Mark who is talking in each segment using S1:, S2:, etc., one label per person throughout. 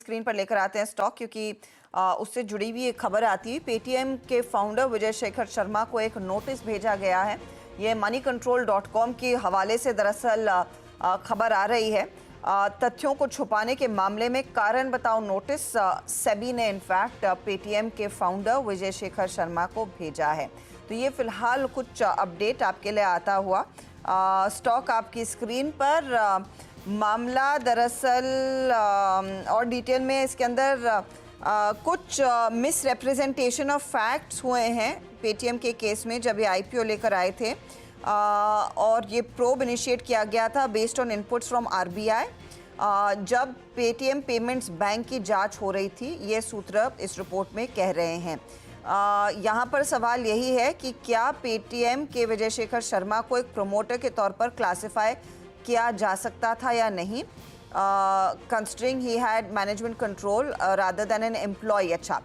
S1: Screen पर लेकर आते हैं स्टॉक, क्योंकि उससे जुड़ी हुई एक खबर आती है। पेटीएम के फाउंडर विजय शेखर शर्मा को एक नोटिस भेजा गया है। ये moneycontrol.com के हवाले से दरअसल खबर आ रही है। तथ्यों को छुपाने के मामले में कारण बताओ नोटिस सेबी ने इनफैक्ट पेटीएम के फाउंडर विजय शेखर शर्मा को भेजा है। तो ये फिलहाल कुछ अपडेट आपके लिए आता हुआ। स्टॉक आपकी स्क्रीन पर। मामला दरअसल और डिटेल में इसके अंदर कुछ मिस रिप्रेजेंटेशन ऑफ फैक्ट्स हुए हैं पेटीएम के केस में जब ये आईपीओ लेकर आए थे। और ये प्रोब इनिशिएट किया गया था based on inputs from RBI जब पेटीएम पेमेंट्स बैंक की जांच हो रही थी, ये सूत्र इस रिपोर्ट में कह रहे हैं। यहाँ पर सवाल यही है कि क्या पेटीएम के विजय शेखर शर्मा को एक प्रमोटर के तौर पर क्लासिफाई किया जा सकता था या नहीं, considering he had management control rather than an employee. अच्छा,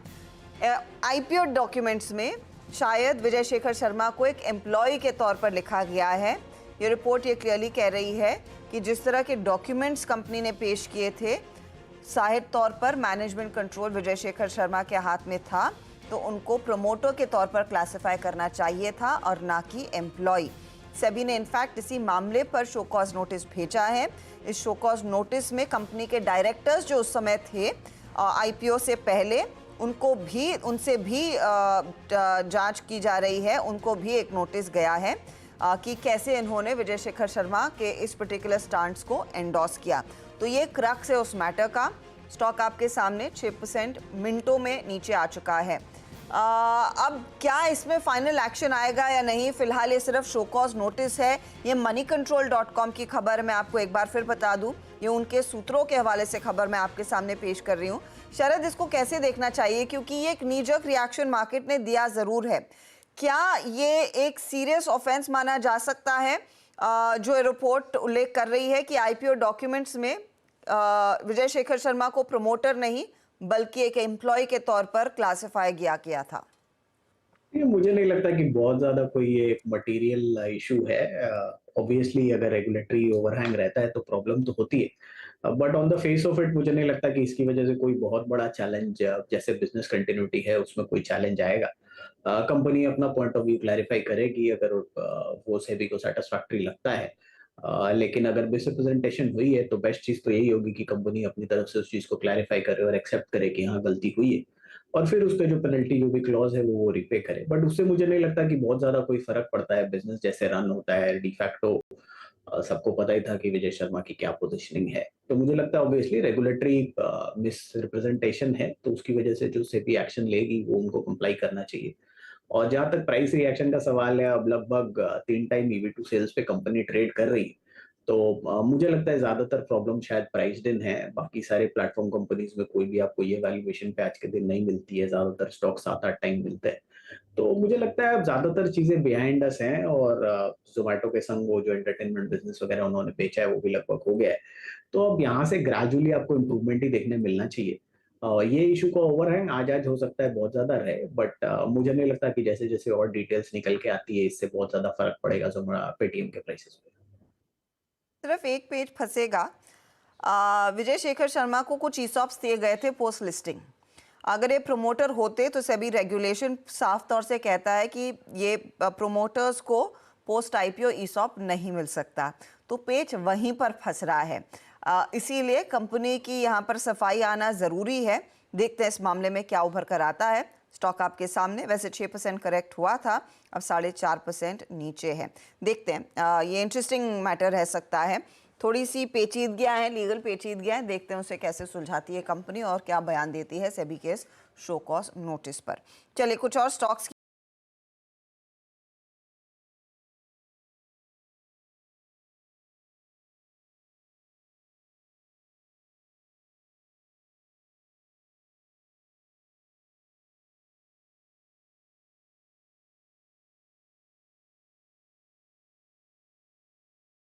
S1: आईपीओ डॉक्यूमेंट्स में शायद विजय शेखर शर्मा को एक एम्प्लॉय के तौर पर लिखा गया है। ये रिपोर्ट ये क्लियरली कह रही है कि जिस तरह के डॉक्यूमेंट्स कंपनी ने पेश किए थे, जाहिर तौर पर मैनेजमेंट कंट्रोल विजय शेखर शर्मा के हाथ में था, तो उनको प्रमोटर के तौर पर क्लासिफाई करना चाहिए था और ना कि एम्प्लॉय। सेबी ने इनफैक्ट इसी मामले पर शो कॉज नोटिस भेजा है। इस शो कॉज नोटिस में कंपनी के डायरेक्टर्स जो उस समय थे आईपीओ से पहले, उनसे भी जांच की जा रही है। उनको भी एक नोटिस गया है कि कैसे इन्होंने विजय शेखर शर्मा के इस पर्टिकुलर स्टांट्स को एंडोर्स किया। तो ये क्रक्स है उस मैटर का। स्टॉक आपके सामने 6% मिनटों में नीचे आ चुका है। अब क्या इसमें फाइनल एक्शन आएगा या नहीं, फिलहाल ये सिर्फ शो कॉज नोटिस है। ये moneycontrol.com की खबर मैं आपको एक बार फिर बता दूं, ये उनके सूत्रों के हवाले से खबर मैं आपके सामने पेश कर रही हूँ। शरद, इसको कैसे देखना चाहिए, क्योंकि ये एक नीजक रिएक्शन मार्केट ने दिया ज़रूर है। क्या ये एक सीरियस ऑफेंस माना जा सकता है जो रिपोर्ट उल्लेख कर रही है कि आईपीओ डॉक्यूमेंट्स में विजय शेखर शर्मा को प्रमोटर नहीं बल्कि एक एम्प्लॉय के तौर पर क्लासिफाई किया था?
S2: ये मुझे नहीं लगता कि बहुत ज्यादा कोई ये एक मटेरियल इशू है। ऑब्वियसली अगर रेगुलेटरी ओवरहैंग रहता है तो प्रॉब्लम तो होती है, but on the face of it मुझे नहीं लगता कि इसकी वजह से कोई बहुत बड़ा चैलेंज जैसे बिजनेस कंटिन्यूटी है उसमें कोई चैलेंज आएगा। कंपनी अपना पॉइंट ऑफ व्यू क्लैरिफाई करेगी अगर वो सेबी को सेटिस्फैक्टरी लगता है। लेकिन अगर मिसरिप्रेजेंटेशन हुई है तो बेस्ट चीज तो यही होगी कि कंपनी अपनी तरफ से उस चीज को क्लैरिफाई करे और एक्सेप्ट करे कि हाँ गलती हुई है, और फिर उसपे जो पेनल्टी जो भी क्लॉज है वो रिपे करे। बट उससे मुझे नहीं लगता कि बहुत ज्यादा कोई फर्क पड़ता है। बिजनेस जैसे रन होता है डिफैक्टो सबको पता ही था कि विजय शर्मा की क्या पोजीशनिंग है। तो मुझे लगता है ऑब्वियसली रेगुलेटरी मिस रिप्रेजेंटेशन है तो उसकी वजह से जो सेबी एक्शन लेगी वो उनको कंप्लाई करना चाहिए। और जहां तक प्राइस रिएक्शन का सवाल है, अब लगभग 3 टाइम ईवी टू सेल्स पे कंपनी ट्रेड कर रही है। तो मुझे लगता है ज्यादातर प्रॉब्लम शायद प्राइस्ड इन है। बाकी सारे प्लेटफॉर्म कंपनीज में कोई भी आपको ये वैल्यूएशन पे आज के दिन नहीं मिलती है। ज्यादातर स्टॉक 7-8 टाइम मिलते हैं। तो मुझे लगता है अब ज्यादातर चीजें बिहाइंड अस हैं, और जोमेटो के संग वो जो एंटरटेनमेंट बिजनेस वगैरह उन्होंने बेचा है वो भी लगभग हो गया है। तो अब यहाँ से ग्रेजुअली आपको इम्प्रूवमेंट ही देखने मिलना चाहिए। ये इशू का ओवरहैंग आज हो सकता है बहुत ज्यादा रहे, बट मुझे नहीं लगता कि जैसे जैसे और डिटेल्स निकल के आती है इससे बहुत ज्यादा फर्क पड़ेगा जो पेटीएम के प्राइसेस पे।
S1: सिर्फ एक पेज फंसेगा। विजय शेखर शर्मा को कुछ ईसॉप्स दिए गए थे पोस्ट लिस्टिंग। अगर ये प्रमोटर होते तो सभी रेगुलेशन साफ तौर से कहता है कि ये प्रमोटर्स को पोस्ट आईपीओ ईसॉप नहीं मिल सकता। तो पेज वहीं पर फंस रहा है। इसीलिए कंपनी की यहाँ पर सफाई आना ज़रूरी है। देखते हैं इस मामले में क्या उभर कर आता है। स्टॉक आपके सामने वैसे 6% करेक्ट हुआ था, अब 4.5% नीचे है। देखते हैं, ये इंटरेस्टिंग मैटर रह सकता है। थोड़ी सी पेचीदगियाँ हैं, लीगल पेचीदगियाँ हैं। देखते हैं उसे कैसे सुलझाती है कंपनी और क्या बयान देती है सेबी के शो कॉज नोटिस पर। चलिए कुछ और स्टॉक्स